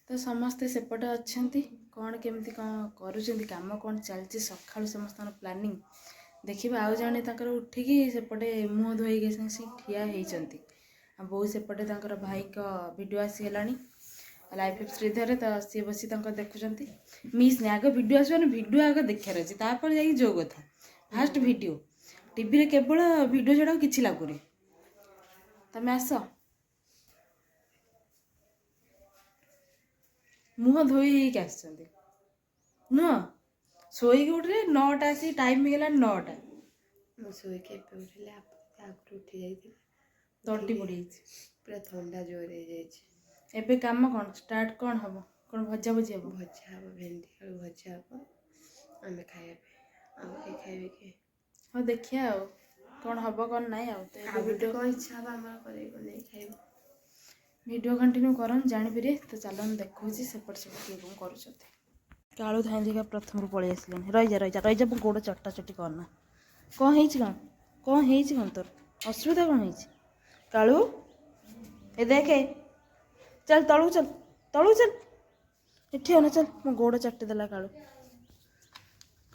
तो समस्ते सेपटे अच्छा कौन केमती कौन करुँच कम कौन चलती सका समस्त प्लानिंग देखिए आउ जड़े उठिकी सेपटे मुँह धोई ठिया होती बो सेपटे भाई का वीडियो आसीगला लाइफ श्रीधर तो सी बसी देखुं मिस नहीं आग वीडियो आस वीडियो आग देखार अच्छे तापर जा जो कथा फास्ट वीडियो टीवी केवल वीडियो छड़ा कि लगुनि तमें आस मुह धोई आस नुह शोक उठे 9टा आसी टाइम होगा 9टा शोक उठे आगे उठी जाइए तंटी पड़ पूरा थंडा जोर हो एबे काम कौन स्टार्ट कौन हम कौन भजा भजी हम भजा हम भेंडी आलू भजा हम आम खाए खाइबे कि हाँ देखिए कौन हम कौन ना वीडियो कौन इच्छा हम आम नहीं खाइब वीडियो कंटिन्यू करन जानीपे तो चलन देखा सेपट सब किए कौन कर कालू धाई प्रथम पलि आस रही जा गोड़ चटा चटी करना कौन है कौन तोर असुविधा कौन है कालू ए देखे चल तलू चल इठी आना चल मो गोड़ चाटिदेला कालू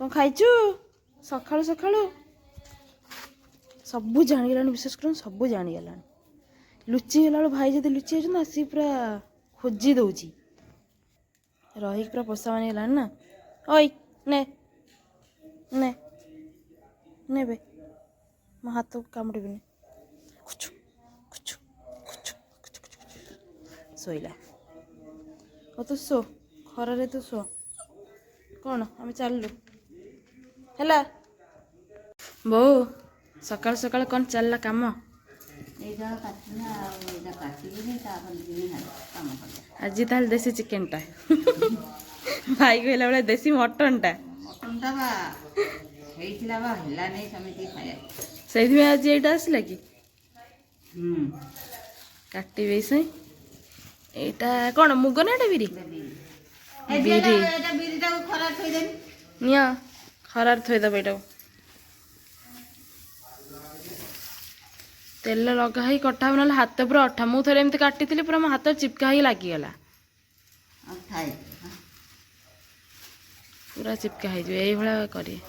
कौन खाइचु सकाळु सकाळु सबू जाणीगला विशेष कर सबू जाणीगला लुचि गला भाई जब लुचि ना सी पूरा खोजी दौची रही पूरा पोषा मानिगला ना ओई ने ने ने बे मो हाथ कामुड़बी खुचु खुचु खुचु शोला तू शो खरारे तू शो कौन आम चलु है बो सकाल सकाल कौन चलला काम आज ताल देसी चिकेन टा भाई कहला बेले देसी मटन टा से आज ये आसला कि काटी से एटा कौन मुग ना एटा बिरी बिरी निया खरार थोईदेव यहाँ तेल लगा कटा हम ना हाथ पूरा अठा मुझे थे एमती काटी पूरा मो हाथ चिपका ही लगिगला पूरा चिपका हो करी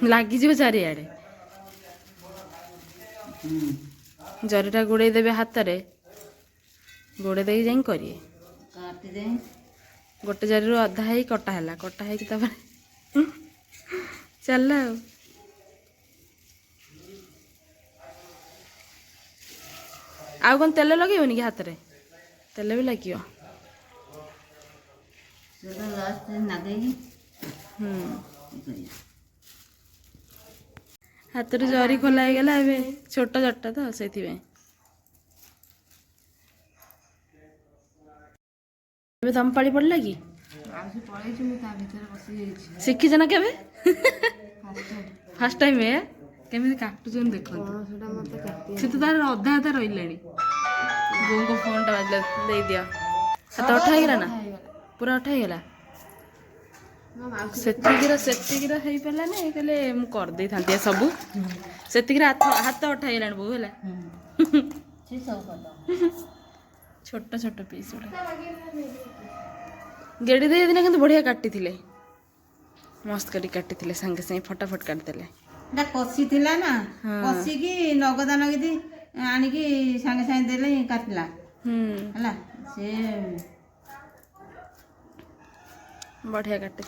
लगिज चारिआडे जरीटा गोड़े देवे हाथ में गोड़े दे जा करिए गोटे जरी अधा ही कटा है चल आ कौन तेल लगेबनी कि हाथ में तेल भी लगे हाथ में जरी खोला गला छोट जटा तो से दम पाड़ी पड़ला कि शिखीच ना के फास्ट टाइम केमी काटुन देख से तो तार अधा अधा रही बो को फोन टा बाजला दे दिया हाथ अठा होगा ना पूरा अठा होगा सेतिकिर हो पारा ना कहले करदे था सब से हाथ अठा होगा बो है छोट छोट पीस गेड़ी दे दिन कि बढ़िया काटी थे मस्त काटी सागे सागे फटाफट काटिदेले कषी ना कषिकी नगदा नगदी आणिकी सागे सागे देले काटला है से बढ़िया काटी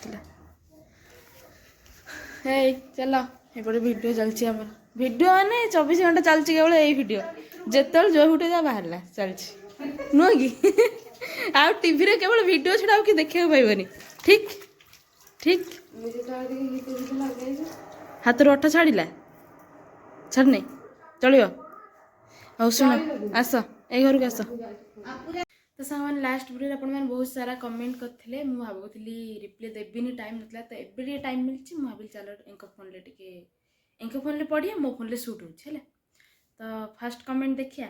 चल एपटे वीडियो चलती आम वीडियो माने 24 घंटा चलती केवल यही वीडियो जिते जो फुटे जा बाहर चलती नुह कि आ टीवी रे केवल वीडियो छड़ा कि देखा पाइबनी ठीक ठीक हाथ रू अठा छाड़ा छाड़ने चलो हौ शुण आस ए घर को आस तो सामान लास्ट वीडियो अपन बहुत सारा कमेंट करते मुझे भावुली रिप्लाई देवी टाइम ना तो एवं टाइम मिली मुझे चल एंक फोन टे एंक फोन पढ़िया मो फोन शूट हो तो फास्ट कमेंट देखिया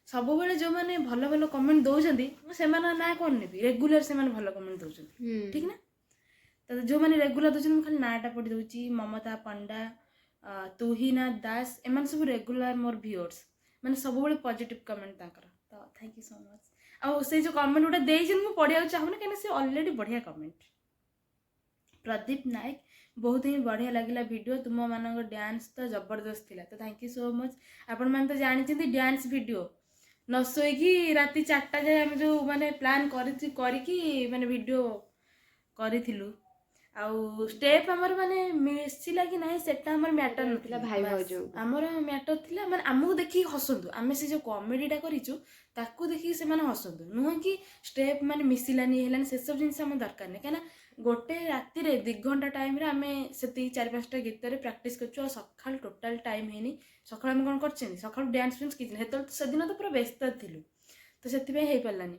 ସବୁବେଳେ ଯେଉଁମାନେ ଭଲ ଭଲ କମେଣ୍ଟ ଦେଉଛନ୍ତି ମୁଁ ସେମାନଙ୍କ ନାଁ କ'ଣ ନେବି, ରେଗୁଲାର ସେମାନେ ଭଲ କମେଣ୍ଟ ଦେଉଛନ୍ତି, ଠିକ୍ ନା? ତ ଯେଉଁମାନେ ରେଗୁଲାର ଦେଉଛନ୍ତି ମୁଁ ଖାଲି ନାଁଟା ପଢ଼ି ଦେଉଛି, ମମତା ପଣ୍ଡା, ତୁହିନା ଦାସ, ଏମାନେ ସବୁ ରେଗୁଲାର ମୋର ଭିଉଅର୍ସ, ମାନେ ସବୁବେଳେ ପଜିଟିଭ୍ କମେଣ୍ଟ ତାଙ୍କର। ତ ଥ୍ୟାଙ୍କ ୟୁ ସୋ ମଚ୍। ଆଉ ସେଇ ଯେଉଁ କମେଣ୍ଟ ଗୁଡ଼ା ଦେଇଛନ୍ତି ମୁଁ ପଢ଼ିବାକୁ ଚାହୁଁନି, କାହିଁକିନା ସେ ଅଲରେଡ଼ି ବଢ଼ିଆ କମେଣ୍ଟ। ପ୍ରଦୀପ ନାୟକ, ବହୁତ ହିଁ ବଢ଼ିଆ ଲାଗିଲା ଭିଡ଼ିଓ, ତୁମମାନଙ୍କ ଡ୍ୟାନ୍ସ ତ ଜବରଦସ୍ତ ଥିଲା। ତ ଥ୍ୟାଙ୍କ ୟୁ ସୋ ମଚ୍। ଆପଣମାନେ ତ ଜାଣିଛନ୍ତି ଡ୍ୟାନ୍ସ ଭିଡ଼ିଓ ନ ଶୋଇକି ରାତି 4ଟା ଯାଏ ଆମେ ଯେଉଁ ମାନେ ପ୍ଲାନ୍ କରିକି ମାନେ ଭିଡ଼ିଓ କରିଥିଲୁ। ଆଉ ଷ୍ଟେପ୍ ଆମର ମାନେ ମିଶିଲା କି ନାହିଁ ସେଟା ଆମର ମ୍ୟାଟର ନଥିଲା, ଭାଇ ଭାଉଜ ଆମର ମ୍ୟାଟର ଥିଲା ମାନେ ଆମକୁ ଦେଖିକି ହସନ୍ତୁ, ଆମେ ସେ ଯେଉଁ କମେଡ଼ିଟା କରିଛୁ ତାକୁ ଦେଖିକି ସେମାନେ ହସନ୍ତୁ, ନୁହେଁ କି ଷ୍ଟେପ୍ ମାନେ ମିଶିଲାନି ହେଲାନି ସେସବୁ ଜିନିଷ ଆମର ଦରକାର ନାହିଁ। କାହିଁକିନା ଗୋଟେ ରାତିରେ 2 ଘଣ୍ଟା ଟାଇମ୍ରେ ଆମେ ସେତିକି 4-5ଟା ଗୀତରେ ପ୍ରାକ୍ଟିସ୍ କରୁଛୁ, ଆଉ ସକାଳୁ ଟୋଟାଲ୍ ଟାଇମ୍ ହେଇନି। ସକାଳୁ ଆମେ କ'ଣ କରିଛନ୍ତି, ସକାଳୁ ଡ୍ୟାନ୍ସ ଫ୍ୟାନ୍ସ କିଛି ନାହିଁ, ସେତେବେଳେ ସେଦିନ ତ ପୁରା ବ୍ୟସ୍ତ ଥିଲୁ, ତ ସେଥିପାଇଁ ହେଇପାରିଲାନି।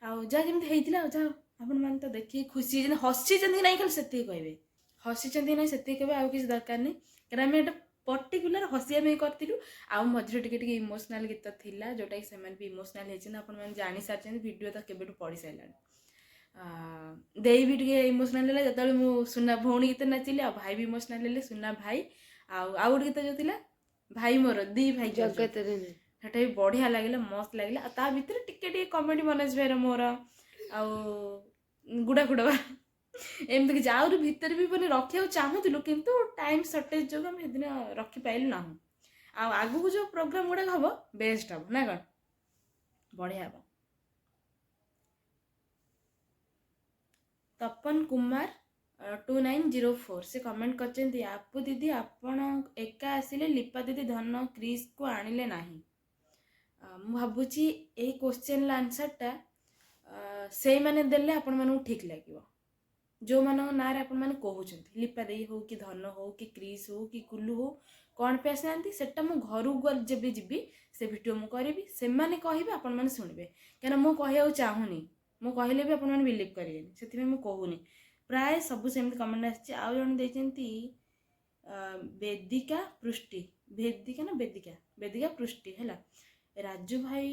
ଆଉ ଯାହା ଯେମିତି ହେଇଥିଲା, ଆଉ ଯାହା ଆପଣମାନେ ତ ଦେଖିକି ଖୁସି ହେଇଛନ୍ତି, ହସିଛନ୍ତି କି ନାହିଁ ଖାଲି ସେତିକି କହିବେ, ହସିଛନ୍ତି କି ନାହିଁ ସେତିକି କହିବେ, ଆଉ କିଛି ଦରକାର ନାହିଁ। କାରଣ ଆମେ ଏଇଟା ପର୍ଟିକୁଲାର ହସିବା ପାଇଁ କରିଥିଲୁ। ଆଉ ମଝିରେ ଟିକେ ଟିକେ ଇମୋସନାଲ୍ ଗୀତ ଥିଲା, ଯେଉଁଟାକି ସେମାନେ ବି ଇମୋସନାଲ୍ ହେଇଛନ୍ତି, ଆପଣମାନେ ଜାଣିସାରିଛନ୍ତି, ଭିଡ଼ିଓ ତ କେବେଠୁ ପଢ଼ିସାରିଲାଣି। ଦେଇ ବି ଟିକେ ଇମୋସନାଲ୍ ହେଲା ଯେତେବେଳେ ମୁଁ ସୁନା ଭଉଣୀ ଗୀତ ନାଚିଲି, ଆଉ ଭାଇ ବି ଇମୋସନାଲ୍ ହେଲେ, ସୁନା ଭାଇ। ଆଉ ଗୋଟେ ଗୀତ ଯେଉଁ ଥିଲା ଭାଇ ମୋର 2 ଭାଇ ଜଗତରେ ନାହିଁ, ସେଟା ବି ବଢ଼ିଆ ଲାଗିଲା, ମସ୍ତ ଲାଗିଲା। ଆଉ ତା ଭିତରେ ଟିକେ ଟିକେ କମେଡ଼ି ମନୋଜ ଭାଇର ମୋର ଆଉ ଗୁଡ଼ା ଏମିତି କିଛି ଆହୁରି ଭିତରେ ବି ମାନେ ରଖିବାକୁ ଚାହୁଁଥିଲୁ, କିନ୍ତୁ ଟାଇମ୍ ସର୍ଟେଜ୍ ଯୋଗୁଁ ଆମେ ସେଦିନ ରଖିପାରିଲୁ ନାହିଁ। ଆଉ ଆଗକୁ ଯେଉଁ ପ୍ରୋଗ୍ରାମ୍ ଗୁଡ଼ାକ ହେବ ବେଷ୍ଟ ହେବ ନା କ'ଣ, ବଢ଼ିଆ ହେବ। ତପନ କୁମାର 2904 ସେ କମେଣ୍ଟ କରିଛନ୍ତି, ଆପୁ ଦିଦି ଆପଣ ଏକା ଆସିଲେ ଲିପା ଦିଦି ଧନ କ୍ରିସ୍କୁ ଆଣିଲେ ନାହିଁ। ମୁଁ ଭାବୁଛି ଏଇ କ୍ୱେଶ୍ଚନ୍ର ଆନ୍ସର୍ଟା ସେଇମାନେ ଦେଲେ ଆପଣମାନଙ୍କୁ ଠିକ୍ ଲାଗିବ, ଯେଉଁମାନଙ୍କ ନାଁରେ ଆପଣମାନେ କହୁଛନ୍ତି, ଲିପା ଦେଇ ହେଉ କି ଧନ ହେଉ କି କ୍ରିସ୍ ହେଉ କି କୁଲୁ ହେଉ, କ'ଣ ପାଇଁ ଆସିନାହାନ୍ତି ସେଟା ମୁଁ ଘରକୁ ଯେବେ ଯିବି ସେ ଭିଡ଼ିଓ ମୁଁ କରିବି, ସେମାନେ କହିବେ ଆପଣମାନେ ଶୁଣିବେ। କାହିଁକିନା ମୁଁ କହିବାକୁ ଚାହୁଁନି, ମୁଁ କହିଲେ ବି ଆପଣମାନେ ବିଲିଭ୍ କରିବେନି, ସେଥିପାଇଁ ମୁଁ କହୁନି। ପ୍ରାୟ ସବୁ ସେମିତି କମେଣ୍ଟ ଆସିଛି। ଆଉ ଜଣେ ଦେଇଛନ୍ତି ବେଦିକା ପୃଷ୍ଟି, ବେଦିକା ପୃଷ୍ଟି ହେଲା। ରାଜୁ ଭାଇ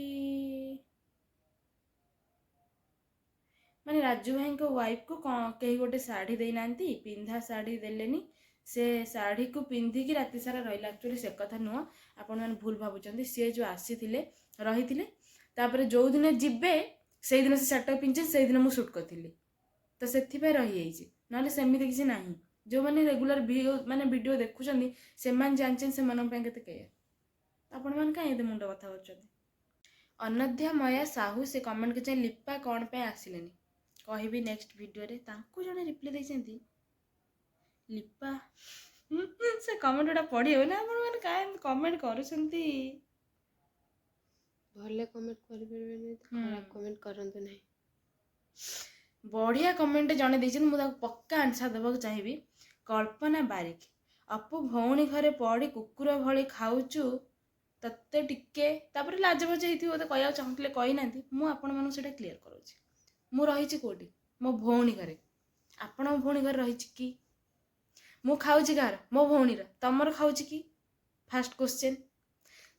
ମାନେ ରାଜୁ ଭାଇଙ୍କ ୱାଇଫ୍କୁ କେହି ଗୋଟେ ଶାଢ଼ୀ ଦେଇନାହାନ୍ତି, ପିନ୍ଧା ଶାଢ଼ୀ ଦେଲେନି, ସେ ଶାଢ଼ୀକୁ ପିନ୍ଧିକି ରାତି ସାରା ରହିଲା। ଆକ୍ଚୁଆଲି ସେ କଥା ନୁହଁ, ଆପଣମାନେ ଭୁଲ ଭାବୁଛନ୍ତି। ସିଏ ଯେଉଁ ଆସିଥିଲେ ରହିଥିଲେ, ତାପରେ ଯେଉଁଦିନ ଯିବେ ସେଇଦିନ ସେ ଶାଢ଼ୀଟାକୁ ପିନ୍ଧିଛନ୍ତି, ସେଇଦିନ ମୁଁ ସୁଟ୍ କରିଥିଲି, ତ ସେଥିପାଇଁ ରହିଯାଇଛି, ନହେଲେ ସେମିତି କିଛି ନାହିଁ। ଯେଉଁମାନେ ରେଗୁଲାର ଭିଡ଼ିଓ ଦେଖୁଛନ୍ତି ସେମାନେ ଜାଣିଛନ୍ତି ସେମାନଙ୍କ ପାଇଁ କେତେ କେୟାର। ଆପଣମାନେ କାହିଁ ଏତେ ମୁଣ୍ଡ କଥା କରୁଛନ୍ତି। ଅନଧ୍ୟାମୟା ସାହୁ ସେ କମେଣ୍ଟ କରିଛନ୍ତି, ଲିପା କ'ଣ ପାଇଁ ଆସିଲେନି, କହିବି ନେକ୍ସଟ ଭିଡ଼ିଓରେ। ତାଙ୍କୁ ଜଣେ ରିପ୍ଲାଏ ଦେଇଛନ୍ତି ଲିପା ସେ କମେଣ୍ଟ ଗୁଡ଼ା ପଢ଼ି ହେଉନି, ଆପଣମାନେ କାହିଁ କମେଣ୍ଟ କରୁଛନ୍ତି। ଭଲ କମେଣ୍ଟ କରିପାରିବେନି, ଖରାପ କମେଣ୍ଟ କରନ୍ତୁ ନାହିଁ। ବଢ଼ିଆ କମେଣ୍ଟ ଜଣେ ଦେଇଛନ୍ତି, ମୁଁ ତାକୁ ପକ୍କା ଆନ୍ସର୍ ଦେବାକୁ ଚାହିଁବି। କଳ୍ପନା ବାରିକ, ଅପୁ ଭଉଣୀ ଘରେ ପଡ଼ି କୁକୁର ଭଳି ଖାଉଛୁ, ତତେ ଟିକେ ତାପରେ ଲାଜବାଜ ହେଇଥିବ ବୋଧେ କହିବାକୁ ଚାହୁଁଥିଲେ କହିନାହାନ୍ତି। ମୁଁ ଆପଣମାନଙ୍କୁ ସେଇଟା କ୍ଲିୟର କରୁଛି। ମୁଁ ରହିଛି କେଉଁଠି, ମୋ ଭଉଣୀ ଘରେ। ଆପଣଙ୍କ ଭଉଣୀ ଘରେ ରହିଛି କି? ମୁଁ ଖାଉଛି କାହାର, ମୋ ଭଉଣୀର, ତମର ଖାଉଛି କି? First question.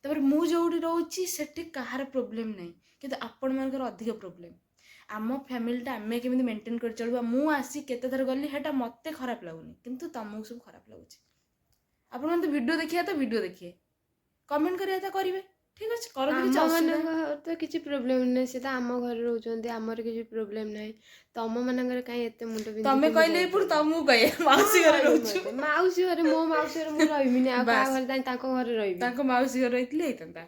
ତାପରେ ମୁଁ ଯେଉଁଠି ରହୁଛି ସେଠି କାହାର ପ୍ରୋବ୍ଲେମ୍ ନାହିଁ, କିନ୍ତୁ ଆପଣମାନଙ୍କର ଅଧିକ ପ୍ରୋବ୍ଲେମ୍। ଆମ ଫ୍ୟାମିଲିଟା ଆମେ କେମିତି ମେଣ୍ଟେନ୍ କରି ଚଳିବା। ମୁଁ ଆସି କେତେଥର ଗଲି ସେଇଟା ମୋତେ ଖରାପ ଲାଗୁନି, କିନ୍ତୁ ତମକୁ ସବୁ ଖରାପ ଲାଗୁଛି। ଆପଣମାନେ ତ ଭିଡ଼ିଓ ଦେଖିବା ତ ଭିଡ଼ିଓ ଦେଖିବେ, କମେଣ୍ଟ କରିବା ତ କରିବେ, ଠିକ୍ ଅଛି, କରନ୍ତୁ, କିଛି ଅସୁବିଧା ଆମମାନଙ୍କ ତ କିଛି ପ୍ରୋବ୍ଲେମ୍ ନାହିଁ, ସେ ତ ଆମ ଘରେ ରହୁଛନ୍ତି, ଆମର କିଛି ପ୍ରୋବ୍ଲେମ୍ ନାହିଁ। ତମମାନଙ୍କର କାହିଁ ଏତେ ମୁଣ୍ଡ ବିନ୍ଧୁଛି? ତମେ କହିଲେ ପୁଣି ତମକୁ କହିବେ ମାଉସୀ ଘରେ ରହୁଛୁ। ମାଉସୀ ଘରେ, ମୋ ମାଉସୀ ଘରେ ମୁଁ ରହିବିନି, ଆଉ କାହା ଘରେ ଯାଇ ତାଙ୍କ ଘରେ ରହିବି? ତାଙ୍କ ମାଉସୀ ଘରେ ରହିଥିଲେ ହେଇଥାନ୍ତା।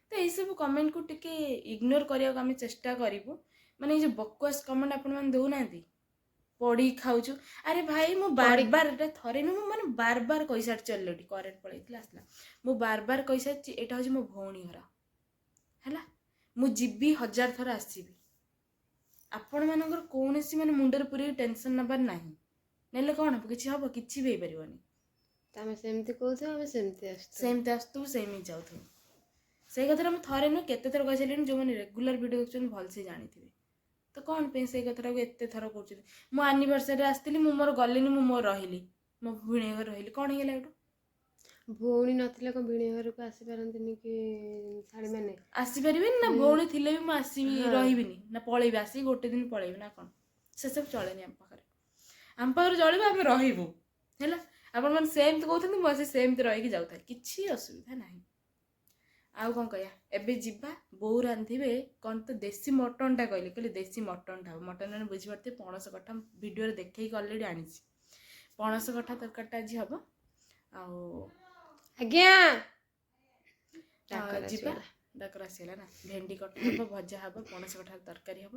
ତ ଏଇସବୁ କମେଣ୍ଟକୁ ଟିକେ ଇଗ୍ନୋର କରିବାକୁ ଆମେ ଚେଷ୍ଟା କରିବୁ। ମାନେ ଏଇ ଯେଉଁ ବକୱାସ୍ କମେଣ୍ଟ ଆପଣମାନେ ଦେଉନାହାନ୍ତି, ପଡ଼ି ଖାଉଛୁ, ଆରେ ଭାଇ ମୁଁ ବାରବାର ଏଇଟା ଥରେ ନୁହଁ, ମୁଁ ମାନେ ବାରବାର କହିସାରିଛି ଅଲରେଡ଼ି। କରେଣ୍ଟ ପଳେଇଥିଲା ଆସିଲା, ମୁଁ ବାରବାର କହିସାରିଛି ଏଇଟା ହେଉଛି ମୋ ଭଉଣୀ ଘର ହେଲା। ମୁଁ ଯିବି 1000 ଥର ଆସିବି। ଆପଣମାନଙ୍କର କୌଣସି ମାନେ ମୁଣ୍ଡରେ ପୁରେଇ ଟେନସନ୍ ନେବାର ନାହିଁ, ନେଲେ କ'ଣ ହେବ, କିଛି ହେବ, କିଛି ବି ହେଇପାରିବନି। ତମେ ସେମିତି କହୁଥିବ, ଆମେ ସେମିତି ଆସୁଥିବୁ, ସେମିତି ଯାଉଥିବୁ। ସେଇ କଥାଟା ମୁଁ ଥରେ ନୁହଁ କେତେଥର କହିସାରିଲିଣି। ଯେଉଁମାନେ ରେଗୁଲାର ଭିଡ଼ିଓ ଦେଖୁଛନ୍ତି ଭଲସେ ଜାଣିଥିବେ। ତ କ'ଣ ପାଇଁ ସେଇ କଥାଟାକୁ ଏତେ ଥର କରୁଛନ୍ତି। ମୁଁ ଆନିଭର୍ସରୀରେ ଆସିଥିଲି, ମୁଁ ମୋର ଗଲିନି, ମୁଁ ମୋର ରହିଲି, ମୋ ଭିଣେଇ ଘରେ ରହିଲି, କ'ଣ ହେଇଗଲା ଏଇଠୁ? ଭଉଣୀ ନଥିଲେ କ'ଣ ଭିଣେଇ ଘରକୁ ଆସିପାରନ୍ତିନି କି ଶାଢ଼ୀମାନେ? ଆସିପାରିବେନି ନା, ଭଉଣୀ ଥିଲେ ବି ମୁଁ ଆସିବି ରହିବିନି ନା ପଳେଇବି, ଆସିକି ଗୋଟେ ଦିନ ପଳେଇବି ନା କ'ଣ? ସେସବୁ ଚଳେନି ଆମ ପାଖରେ। ଆମ ପାଖରେ ଚଳିବ, ଆମେ ରହିବୁ ହେଲା। ଆପଣମାନେ ସେମିତି କହୁଛନ୍ତି, ମୁଁ ଆସି ସେମିତି ରହିକି ଯାଉଥାଏ, କିଛି ଅସୁବିଧା ନାହିଁ। ଆଉ କ'ଣ କହିବା, ଏବେ ଯିବା। ବୋଉ ରାନ୍ଧିବେ କ'ଣ ତ ଦେଶୀ ମଟନଟା କହିଲେ ଦେଶୀ ମଟନଟା ହବ। ମଟନ ମାନେ ବୁଝିପାରୁଥିବେ, ପଣସ କଠା ଭିଡ଼ିଓରେ ଦେଖେଇକି ଅଲରେଡ଼ି ଆଣିଛି। ପଣସ କଠା ତରକାରୀଟା ଆଜି ହବ। ଆଉ ଆଜ୍ଞା ଯିବା, ଡାକର ଆସିଗଲା ନା। ଭେଣ୍ଡି କଟା ହବ, ଭଜା ହବ, ପଣସ କଠା ତରକାରୀ ହବ।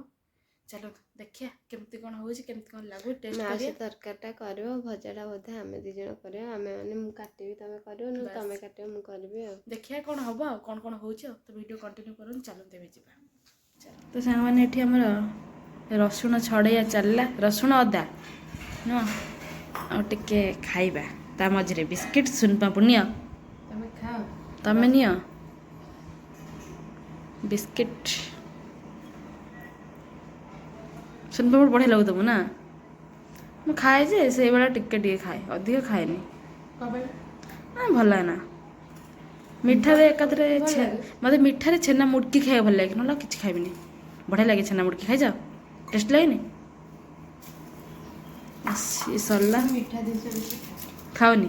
ଚାଲ ଦେଖିଆ କେମିତି କ'ଣ ହେଉଛି, କେମିତି କ'ଣ ଲାଗୁଛି, ଟେଷ୍ଟ କରିବା। ତରକାରୀଟା କରିବ, ଭଜାଟା ବୋଧେ ଆମେ 2 ଜଣ କରିବା। ଆମେ ମାନେ ମୁଁ କାଟିବି, ତମେ କରିବ, ନହେଲେ ତମେ କାଟିବ, ମୁଁ କରିବି ଆଉ। ଦେଖିଆ କ'ଣ ହବ ଆଉ କ'ଣ ହେଉଛି ଆଉ। ତ ଭିଡ଼ିଓ କଣ୍ଟିନ୍ୟୁ କରନ୍ତୁ, ଚାଲନ୍ତୁ ଏବେ ଯିବା। ତ ସାଙ୍ଗମାନେ ଏଠି ଆମର ରସୁଣ ଛଡ଼େଇବା ଚାଲିଲା, ରସୁଣ ଅଦା ନୁହଁ, ଆଉ ଟିକେ ଖାଇବା ତା ମଝିରେ ବିସ୍କିଟ୍। ସୁନପାମ୍ପୁଡ଼ି ନିଅ, ତମେ ଖାଅ, ତମେ ନିଅ ବିସ୍କିଟ୍। ସୁନପାମ୍ପୁଡ଼ି ବଢ଼ିଆ ଲାଗୁଥିବ ନା? ମୁଁ ଖାଏ ଯେ ସେଇଭଳିଆ ଟିକେ ଖାଏ, ଅଧିକ ଖାଏନି। ଭଲ ଲାଗେ ନା ମିଠାରେ ଏକାଥରେ। ମୋତେ ମିଠାରେ ଛେନା ମୁଡ଼କି ଖାଇବା ଭଲ ଲାଗେ, ନହେଲେ କିଛି ଖାଇବିନି। ବଢ଼ିଆ ଲାଗେ ଛେନା ମୁଡ଼କି, ଖାଇଛ? ଟେଷ୍ଟ ଲାଗେନି? ସରିଲା। ମିଠା ଜିନିଷ ବେଶୀ ଖାଉନି?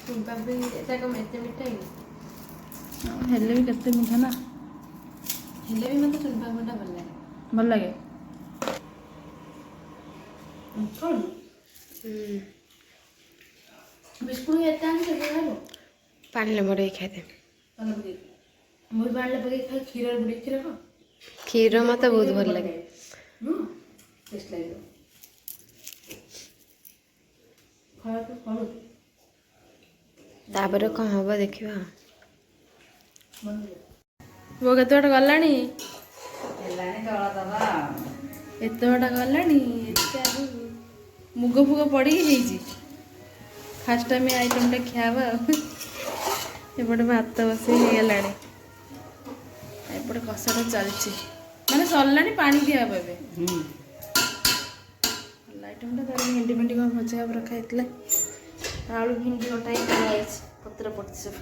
ସୁନପାମ୍ପୁଡ଼ି ଏଟା କ'ଣ ଏତେ ମିଠା କି? ହେଲେ ବି କେତେ ମିଠା ନା। ହେଲେ ବି ମୋତେ ସୁନପାମ୍ପୁଡ଼ିଟା ଭଲ ଲାଗେ। ଭଲ ଲାଗେ। ବିସ୍କୁଟ ଏତେ ଆଣିଛ ଖାଇବ? ପାଣିରେ ମଡ଼େଇକି ଖାଇଦେବି। ମୁଁ ପାଣିରେ ପକେଇକି ଖାଇ, କ୍ଷୀରରେ ବୁଡ଼େଇ କ୍ଷୀର ଖାଅ। କ୍ଷୀର ମୋତେ ବହୁତ ଭଲ ଲାଗେ। ଟେଷ୍ଟ ଲାଗିବ। ଖାଇବା ତାପରେ କ'ଣ ହବ ଦେଖିବା। ବୋଉ କେତେ ବାଟ ଗଲାଣି? ଏତେ ବାଟ ଗଲାଣି, ଏତେ ଆଗକୁ ମୁଗ ଫୁଗ ପଡ଼ିକି ହେଇଛି। ଫାଷ୍ଟ ଟାଇମ୍ ଆଇଟମ୍ଟା ଖିଆ ହବ ଆଉ। ଏପଟେ ଭାତ ବସେଇ ହେଇଗଲାଣି, ଏପଟେ କଷାଟା ଚାଲିଛି, ମାନେ ସରିଲାଣି, ପାଣି ଦିଆହବ ଏବେ। ଭଲ ଆଇଟମ୍ଟା। ତାର ଭେଣ୍ଡି ଫେଣ୍ଡି କ'ଣ ଭଜା ହେବ ରଖା ହେଇଥିଲା, ଆଳୁ ଭେଣ୍ଡି କଟା ହେଇକି ଯାଇଛି, ପତ୍ର ପଡ଼ିଛି ସବୁ।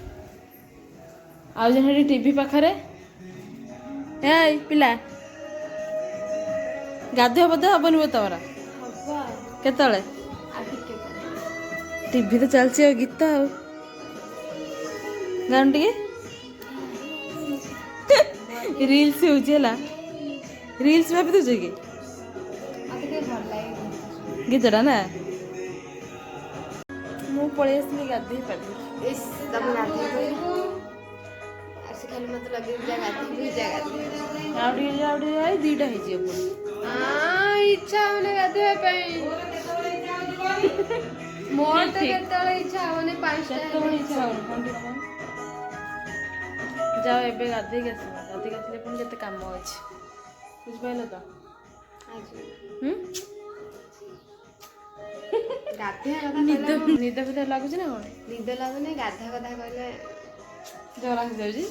ଆଉ ଜଣେ ସେଠି ଟିଭି ପାଖରେ, ଏଇ ପିଲା ଗାଧୁଆ ପାଧୁଆ ହବନି ବୋ ତମର? କେତେବେଳେ? ଟିଭି ତ ଚାଲିଛି ଆଉ, ଗୀତ ଆଉ ଗାଉନ ଟିକେ। ରିଲ୍ସ ହେଉଛି ହେଲା, ରିଲ୍ସ ଭାବି ଦେଉଛ କି ଗୀତଟା ନା? ମୁଁ ପଳେଇ ଆସିଲି ଗାଧୋଇ ପାଧୋଇ। ତମେ ଗାଧେଇ ଖାଲି ମୋତେ ଲଗେଇକି ଯା ଗାଧେଇବି, ଯା ଗାଧେଇବି। ଆଉ ଟିକେ ଯାଇ 2ଟା ହେଇଯିବ ପୁଣି। ଇଚ୍ଛା ହଉନି ଗାଧୋଇବା ପାଇଁ। ମୋର ତ କେତେବେଳେ ଇଚ୍ଛା ହବନି, 5ଟା କେତେବେଳେ ଇଚ୍ଛା ହଉନି କ'ଣ ଟିକେ ଯାଅ ଏବେ ଗାଧେଇକି ଆସିବ। ଗାଧେଇକି ଆସିଲେ ପୁଣି କେତେ କାମ ଅଛି, ବୁଝିପାରିଲ ତ? ନିଦ ଫିଦ ଲାଗୁଛି ନା କ'ଣ? ନିଦ ଲାଗୁନି, ଗାଧା କହିଲେ ଜ୍ୱର ଆସିଯାଉଛି।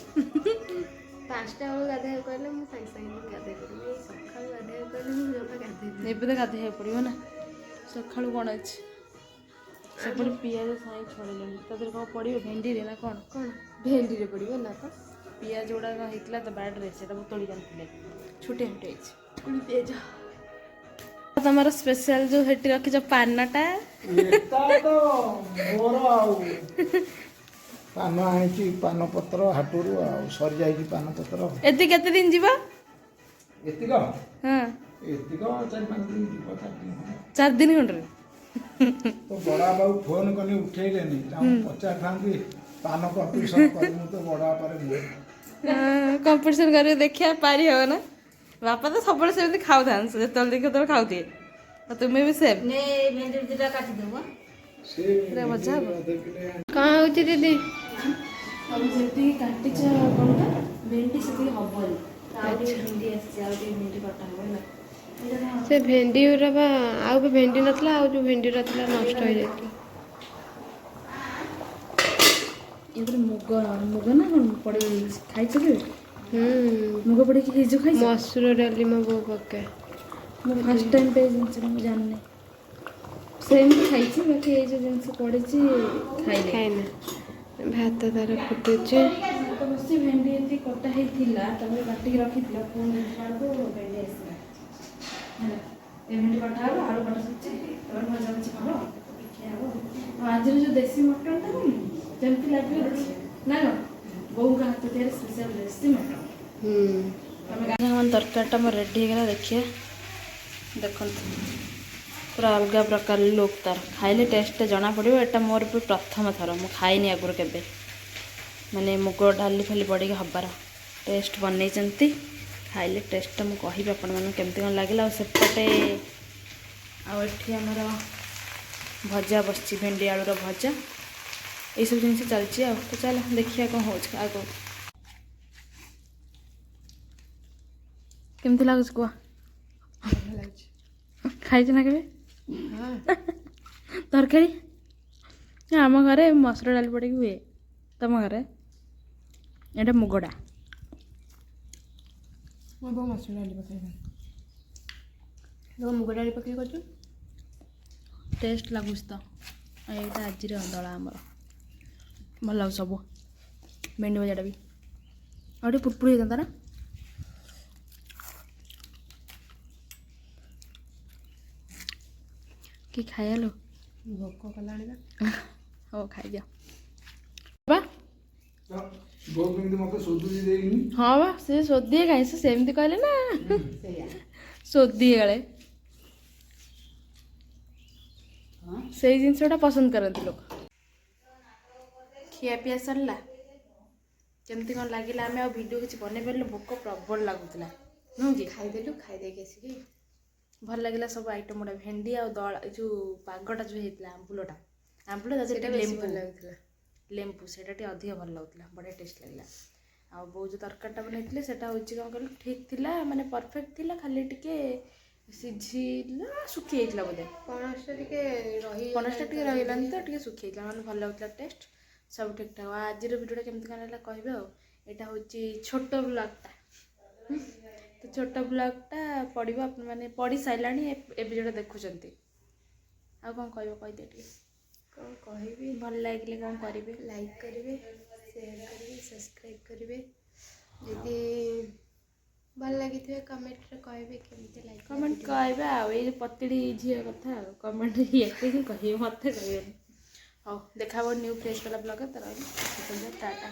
5ଟା ବେଳକୁ ଗାଧୋଇବାକୁ କହିଲେ ମୁଁ ସାଙ୍ଗେ ସାଙ୍ଗେ ଗାଧୋଇ ପଡ଼ିବି। ଏଇ ସକାଳୁ ଗାଧୋଇବାକୁ କହିଲେ ମୁଁ ଜମା ଗାଧୋଇବି। ଏବେ ତ ଗାଧୋଇବାକୁ ପଡ଼ିବ ନା, ସକାଳୁ କ'ଣ ଅଛି? ସେପଟେ ପିଆଜ ସାଇଁ ଛଡ଼େଇଲେଣି, ତା ଦେହରେ କ'ଣ ପଡ଼ିବ? ଭେଣ୍ଡିରେ ନା କ'ଣ? ଭେଣ୍ଡିରେ ପଡ଼ିବ ନା ତ? ପିଆଜ ଗୁଡ଼ାକ ହେଇଥିଲା ତ ବାଡ଼ିରେ, ସେଟାକୁ ତୋଳିକି ଆଣିଥିଲେ, ଛୋଟିଆ ଛୋଟିଆ ହେଇଛି ପୁଣି ପିଆଜ। ତମର ସ୍ପେଶାଲ ଯୋଉ ହେଠି ରଖିଛ ପାନଟା, ପାନ ଆଣିଛି, ପାନ ପତ୍ର ହାଟରୁ ଆଉ ସରିଯାଇଛି ପାନ ପତ୍ର। ଏତି କେତେ ଦିନ ଯିବ? ଏତିକ ହଁ, ଏତିକ 4-5 ଦିନ ଯିବ, 4 ଦିନ ଖଣ୍ଡରେ। ତ ବଡ଼ ବାପାକୁ ଫୋନ କଲି, ଉଠେଇଲେନି। ତାଙ୍କୁ ପଚାରିଥାନ୍ତି ପାନ କମ୍ପିଟିସନ କରିବୁ ତ ବଡ଼ ବାପାରେ ନୁହେଁ। କମ୍ପିଟିସନ କରିକି ଦେଖିବା ପାରି ହବ ନା? ବାପା ତ ସବୁବେଳେ ସେମିତି ଖାଉଥାନ୍ତି, ଯେତେବେଳେ ଦେଖି ସେତେବେଳେ ଖାଉଥିବେ, ଆଉ ତୁମେ ବି ସେମ୍। ଭେଣ୍ଡି 2ଟା କାଟିଦେବ। ଭଜା ହବ। କ'ଣ ହେଉଛି ଦିଦି? ଆଉ ଯେତିକି କାଟିଛ କ'ଣଟା ଭେଣ୍ଡି ସେତିକି ହବନି, ଆଉ ଟିକେ ଭେଣ୍ଡି ଆସିଛି, ଆଉ ଟିକେ ଭେଣ୍ଡି କଟା ହବ ହେଲା। ସେ ଭେଣ୍ଡି ଗୁରା ବା ଆଉ ବି ଭେଣ୍ଡି ନଥିଲା, ଆଉ ଯେଉଁ ଭେଣ୍ଡିଟା ଥିଲା ନଷ୍ଟ ହେଇଯାଇଥିଲା। ଏଥିରେ ମୁଗ ନା କ'ଣ ପଡ଼ିକି ହେଇଛି, ଖାଇଛ କେବେ? ମୁଗ ପଡ଼ିକି ହେଇଛି, ଖାଇଛ? ମସୁର ଡାଲି ମୋ ବୋଉ ପକାଏ। ମୁଁ ଫାଷ୍ଟ ଟାଇମ୍ ପାଇଁ ଜିନିଷ ମୁଁ ଜାଣିନି, ସେମିତି ଖାଇଛି, ବାକି ଏଇ ଯେଉଁ ଜିନିଷ ପଡ଼ିଛି ଖାଇନି। ଭାତ ତାର ଫୁଟୁଛି। ତ ବସି ଭେଣ୍ଡି ଏମିତି କଟା ହେଇଥିଲା ତାପରେ କାଟିକି ରଖିଥିଲା ପୁଣି ଦେଖିଲା ବେଳକୁ ଭେଣ୍ଡି ଆସିଲା ହେଲା ଏ ଭେଣ୍ଡି କଟା ହେବ ଆଳୁ କଟା ସରିଛି ତାପରେ ଭଜା ଭଜି ହେବ ଖିଆ ହେବ ଆଉ ଆଜିର ଯେଉଁ ଦେଶୀ ମଟନଟା କଲି ଯେମିତି ଲାଗିବ ନା କ'ଣ ବୋଉଙ୍କ ହାତ ତିଆରି ସ୍ପେଶାଲ ଦେଶୀ ମଟନ ତମେ ତରକାରୀଟା ମୋର ରେଡ଼ି ହେଇଗଲା ଦେଖିବା ଦେଖନ୍ତୁ ପୁରା ଅଲଗା ପ୍ରକାର ଲୁକ୍ ତାର ଖାଇଲେ ଟେଷ୍ଟଟା ଜଣାପଡ଼ିବ ଏଇଟା ମୋର ବି ପ୍ରଥମ ଥର ମୁଁ ଖାଇନି ଆଗରୁ କେବେ ମାନେ ମୁଗ ଡାଲି ଫାଲି ପଡ଼ିକି ହେବାର ଟେଷ୍ଟ ବନେଇଛନ୍ତି ଖାଇଲେ ଟେଷ୍ଟଟା ମୁଁ କହିବି ଆପଣମାନଙ୍କୁ କେମିତି କ'ଣ ଲାଗିଲା ଆଉ ସେପଟେ ଆଉ ଏଠି ଆମର ଭଜା ବସିଛି ଭେଣ୍ଡି ଆଳୁର ଭଜା ଏଇସବୁ ଜିନିଷ ଚାଲିଛି ଆଉ ତ ଚାଲ ଦେଖିବା କ'ଣ ହେଉଛି ଆଗକୁ କେମିତି ଲାଗୁଛି କୁହ ଖାଇଛ ନା କେବେ ତରକାରୀ ଆମ ଘରେ ମସୁର ଡାଲି ପଡ଼ିକି ହୁଏ ତମ ଘରେ ଏଇଟା ମୁଗଟା ମସୁର ଡାଲି ପକେଇବା ମୁଗ ଡାଲି ପକେଇ କରୁଛୁ ଟେଷ୍ଟ ଲାଗୁଛି ତ ଏଇଟା ଆଜିର ଦଳା ଆମର ଭଲ ଲାଗୁଛି ସବୁ ଭେଣ୍ଡି ଭଜାଟା ବି ଆଉ ଟିକେ ପୁରପୁରି ହେଇଥାନ୍ତା ନା କି ଖାଇଆଲୋ ଭୋକ କଲାଣି ବା ହଉ ଖାଇଦିଅ ବା ବୋଉ କେମିତି ମୋତେ ସୋଦୁଛି ଦେଇନି ହଁ ବା ସେ ସୋଦିଏ କାହିଁ ସେ ସେମିତି କହିଲେ ନା ସୋଦିଏ କାଳେ ସେଇ ଜିନିଷଟା ପସନ୍ଦ କରନ୍ତି ଲୋକ ଖିଆ ପିଆ ସରିଲା କେମିତି କ'ଣ ଲାଗିଲା ଆମେ ଆଉ ଭିଡ଼ିଓ କିଛି ବନେଇ ପାରିଲୁ ଭୋକ ପ୍ରବଳ ଲାଗୁଥିଲା ନୁହଁ କି ଖାଇଦେଲୁ ଖାଇଦେଇକି ଆସିକି ଭଲ ଲାଗିଲା ସବୁ ଆଇଟମ୍ ଗୁଡ଼ା ଭେଣ୍ଡି ଆଉ ଦଳ ଏ ଯେଉଁ ପାଗଟା ଯେଉଁ ହେଇଥିଲା ଆମ୍ବୁଲ ତା ସେଇଟା ବେଶୀ ଭଲ ଲାଗୁଥିଲା ଲେମ୍ବୁ ସେଇଟା ଟିକେ ଅଧିକ ଭଲ ଲାଗୁଥିଲା ବଢ଼ିଆ ଟେଷ୍ଟ ଲାଗିଲା ଆଉ ବୋଉ ଯେଉଁ ତରକାରୀଟା ବନେଇଥିଲେ ସେଇଟା ହେଉଛି କ'ଣ କହିଲୁ ଠିକ୍ ଥିଲା ମାନେ ପରଫେକ୍ଟ ଥିଲା ଖାଲି ଟିକେ ସିଝିଲା ଶୁଖି ଯାଇଥିଲା ବୋଧେ ପଣସଟା ଟିକେ ରହିଗଲାନି ତ ଟିକେ ଶୁଖି ଯାଇଥିଲା ମାନେ ଭଲ ଲାଗୁଥିଲା ଟେଷ୍ଟ ସବୁ ଠିକ୍ଠାକ୍ ଆଉ ଆଜିର ଭିଡ଼ିଓଟା କେମିତି କ'ଣ ହେଲା କହିବେ ଆଉ ଏଇଟା ହେଉଛି ଛୋଟ ବ୍ଲଗ୍ଟା ତ ଛୋଟ ବ୍ଲଗ୍ଟା ପଡ଼ିବ ଆପଣମାନେ ପଢ଼ି ସାରିଲାଣି ଏବେ ଯେଉଁଟା ଦେଖୁଛନ୍ତି ଆଉ କ'ଣ କହିବ କହିଦିଅ ଟିକେ କ'ଣ କହିବି ଭଲ ଲାଗିଲେ କ'ଣ କରିବେ ଲାଇକ୍ କରିବେ ସେୟାର କରିବେ ସବସ୍କ୍ରାଇବ୍ କରିବେ ଯଦି ଭଲ ଲାଗିଥିବେ କମେଣ୍ଟରେ କହିବେ କେମିତି ଲାଗିବ କମେଣ୍ଟ କହିବେ ଆଉ ଏଇ ଯେଉଁ ପତିଡ଼ି ଝିଅ କଥା ଆଉ କମେଣ୍ଟ ଏତେ ହିଁ କହିବେ ମୋତେ କହିବେନି ହଉ ଦେଖା ହେବ ନ୍ୟୁ ଫ୍ରେଶ୍ ବାଲା ବ୍ଲଗ୍ ତ ରହିଲି ଟାଟା